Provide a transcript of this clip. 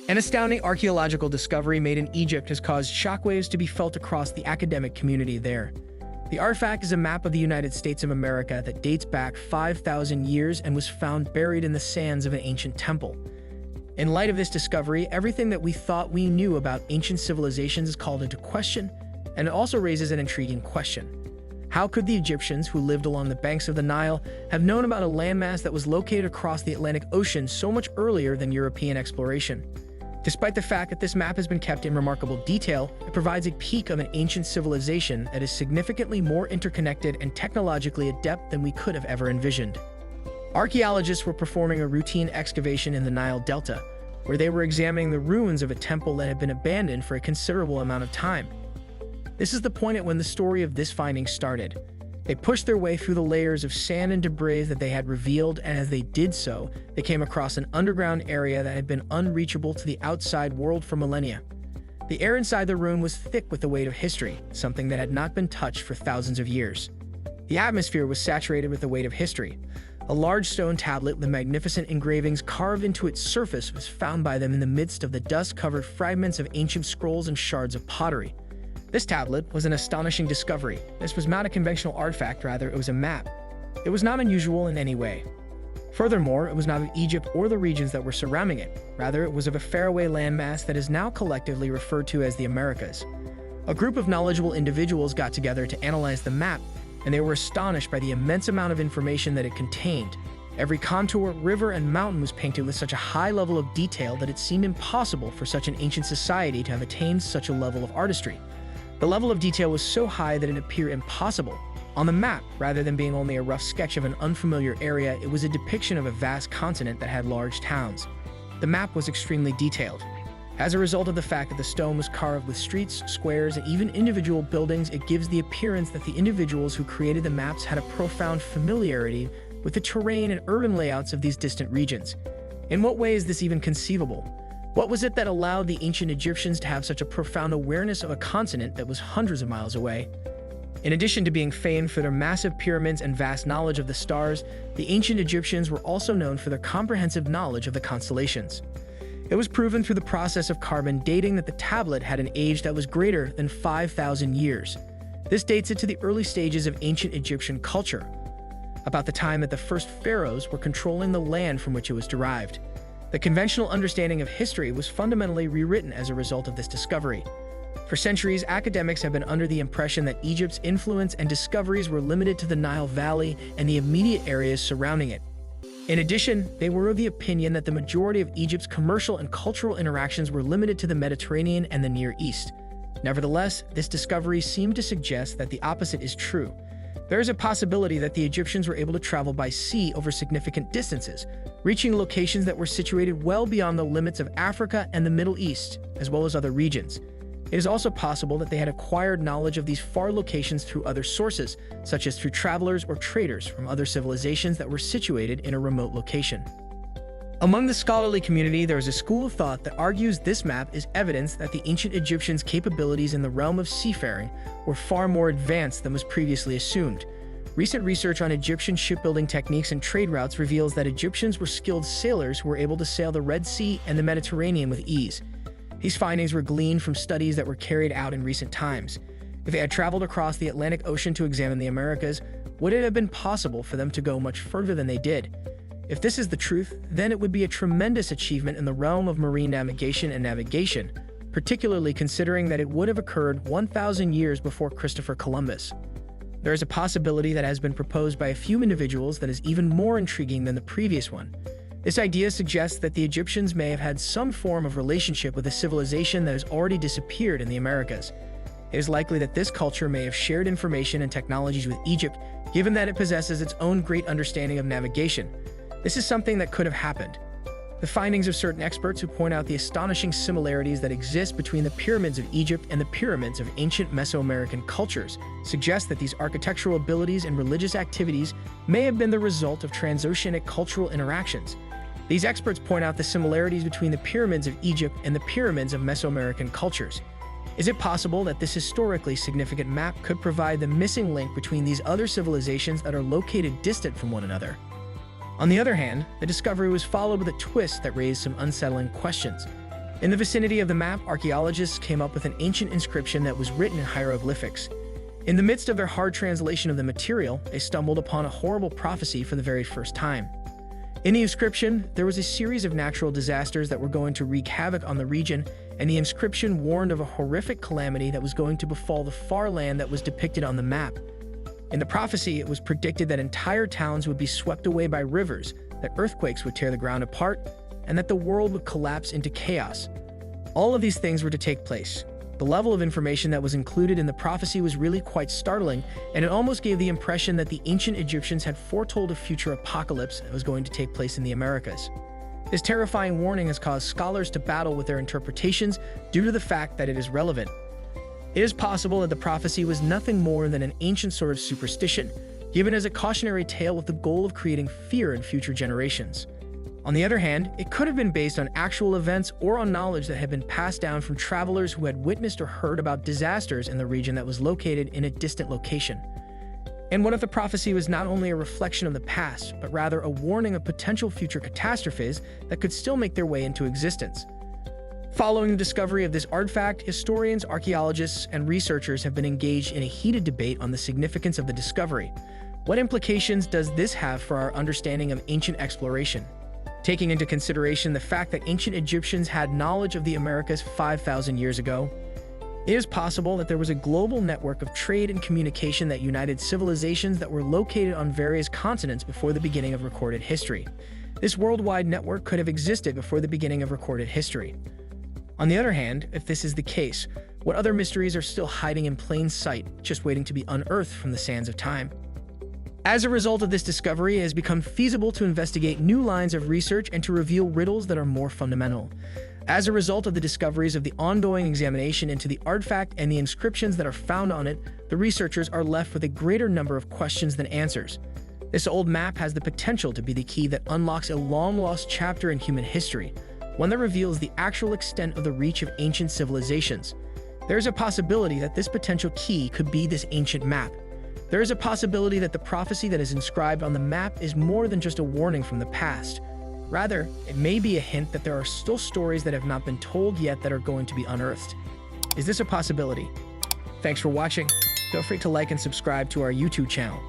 An astounding archaeological discovery made in Egypt has caused shockwaves to be felt across the academic community there. The artifact is a map of the United States of America that dates back 5,000 years and was found buried in the sands of an ancient temple. In light of this discovery, everything that we thought we knew about ancient civilizations is called into question, and it also raises an intriguing question. How could the Egyptians, who lived along the banks of the Nile, have known about a landmass that was located across the Atlantic Ocean so much earlier than European exploration? Despite the fact that this map has been kept in remarkable detail, it provides a peek of an ancient civilization that is significantly more interconnected and technologically adept than we could have ever envisioned. Archaeologists were performing a routine excavation in the Nile Delta, where they were examining the ruins of a temple that had been abandoned for a considerable amount of time. This is the point at when the story of this finding started. They pushed their way through the layers of sand and debris that they had revealed, and as they did so, they came across an underground area that had been unreachable to the outside world for millennia. The air inside the room was thick with the weight of history, something that had not been touched for thousands of years. The atmosphere was saturated with the weight of history. A large stone tablet with magnificent engravings carved into its surface was found by them in the midst of the dust-covered fragments of ancient scrolls and shards of pottery. This tablet was an astonishing discovery. This was not a conventional artifact, rather it was a map. It was not unusual in any way. Furthermore, it was not of Egypt or the regions that were surrounding it. Rather, it was of a faraway landmass that is now collectively referred to as the Americas. A group of knowledgeable individuals got together to analyze the map, and they were astonished by the immense amount of information that it contained. Every contour, river, and mountain was painted with such a high level of detail that it seemed impossible for such an ancient society to have attained such a level of artistry. The level of detail was so high that it appeared impossible. On the map, rather than being only a rough sketch of an unfamiliar area, it was a depiction of a vast continent that had large towns. The map was extremely detailed. As a result of the fact that the stone was carved with streets, squares, and even individual buildings, it gives the appearance that the individuals who created the maps had a profound familiarity with the terrain and urban layouts of these distant regions. In what way is this even conceivable? What was it that allowed the ancient Egyptians to have such a profound awareness of a continent that was hundreds of miles away? In addition to being famed for their massive pyramids and vast knowledge of the stars, the ancient Egyptians were also known for their comprehensive knowledge of the constellations. It was proven through the process of carbon dating that the tablet had an age that was greater than 5,000 years. This dates it to the early stages of ancient Egyptian culture, about the time that the first pharaohs were controlling the land from which it was derived. The conventional understanding of history was fundamentally rewritten as a result of this discovery. For centuries, academics have been under the impression that Egypt's influence and discoveries were limited to the Nile Valley and the immediate areas surrounding it. In addition, they were of the opinion that the majority of Egypt's commercial and cultural interactions were limited to the Mediterranean and the Near East. Nevertheless, this discovery seemed to suggest that the opposite is true. There is a possibility that the Egyptians were able to travel by sea over significant distances, reaching locations that were situated well beyond the limits of Africa and the Middle East, as well as other regions. It is also possible that they had acquired knowledge of these far locations through other sources, such as through travelers or traders from other civilizations that were situated in a remote location. Among the scholarly community, there is a school of thought that argues this map is evidence that the ancient Egyptians' capabilities in the realm of seafaring were far more advanced than was previously assumed. Recent research on Egyptian shipbuilding techniques and trade routes reveals that Egyptians were skilled sailors who were able to sail the Red Sea and the Mediterranean with ease. These findings were gleaned from studies that were carried out in recent times. If they had traveled across the Atlantic Ocean to examine the Americas, would it have been possible for them to go much further than they did? If this is the truth, then it would be a tremendous achievement in the realm of marine navigation, particularly considering that it would have occurred 1,000 years before Christopher Columbus. There is a possibility that has been proposed by a few individuals that is even more intriguing than the previous one. This idea suggests that the Egyptians may have had some form of relationship with a civilization that has already disappeared in the Americas. It is likely that this culture may have shared information and technologies with Egypt, given that it possesses its own great understanding of navigation. This is something that could have happened. The findings of certain experts who point out the astonishing similarities that exist between the pyramids of Egypt and the pyramids of ancient Mesoamerican cultures suggest that these architectural abilities and religious activities may have been the result of transoceanic cultural interactions. These experts point out the similarities between the pyramids of Egypt and the pyramids of Mesoamerican cultures. Is it possible that this historically significant map could provide the missing link between these other civilizations that are located distant from one another? On the other hand, the discovery was followed with a twist that raised some unsettling questions. In the vicinity of the map, archaeologists came up with an ancient inscription that was written in hieroglyphics. In the midst of their hard translation of the material, they stumbled upon a horrible prophecy for the very first time. In the inscription, there was a series of natural disasters that were going to wreak havoc on the region, and the inscription warned of a horrific calamity that was going to befall the far land that was depicted on the map. In the prophecy, it was predicted that entire towns would be swept away by rivers, that earthquakes would tear the ground apart, and that the world would collapse into chaos. All of these things were to take place. The level of information that was included in the prophecy was really quite startling, and it almost gave the impression that the ancient Egyptians had foretold a future apocalypse that was going to take place in the Americas. This terrifying warning has caused scholars to battle with their interpretations due to the fact that it is relevant. It is possible that the prophecy was nothing more than an ancient sort of superstition, given as a cautionary tale with the goal of creating fear in future generations. On the other hand, it could have been based on actual events or on knowledge that had been passed down from travelers who had witnessed or heard about disasters in the region that was located in a distant location. And what if the prophecy was not only a reflection of the past, but rather a warning of potential future catastrophes that could still make their way into existence? Following the discovery of this artifact, historians, archaeologists, and researchers have been engaged in a heated debate on the significance of the discovery. What implications does this have for our understanding of ancient exploration? Taking into consideration the fact that ancient Egyptians had knowledge of the Americas 5,000 years ago, it is possible that there was a global network of trade and communication that united civilizations that were located on various continents before the beginning of recorded history. This worldwide network could have existed before the beginning of recorded history. On the other hand, if this is the case, what other mysteries are still hiding in plain sight, just waiting to be unearthed from the sands of time? As a result of this discovery, it has become feasible to investigate new lines of research and to reveal riddles that are more fundamental. As a result of the discoveries of the ongoing examination into the artifact and the inscriptions that are found on it, the researchers are left with a greater number of questions than answers. This old map has the potential to be the key that unlocks a long-lost chapter in human history, one that reveals the actual extent of the reach of ancient civilizations. There is a possibility that this potential key could be this ancient map. There is a possibility that the prophecy that is inscribed on the map is more than just a warning from the past. Rather, it may be a hint that there are still stories that have not been told yet that are going to be unearthed. Is this a possibility? Thanks for watching. Don't forget to like and subscribe to our YouTube channel.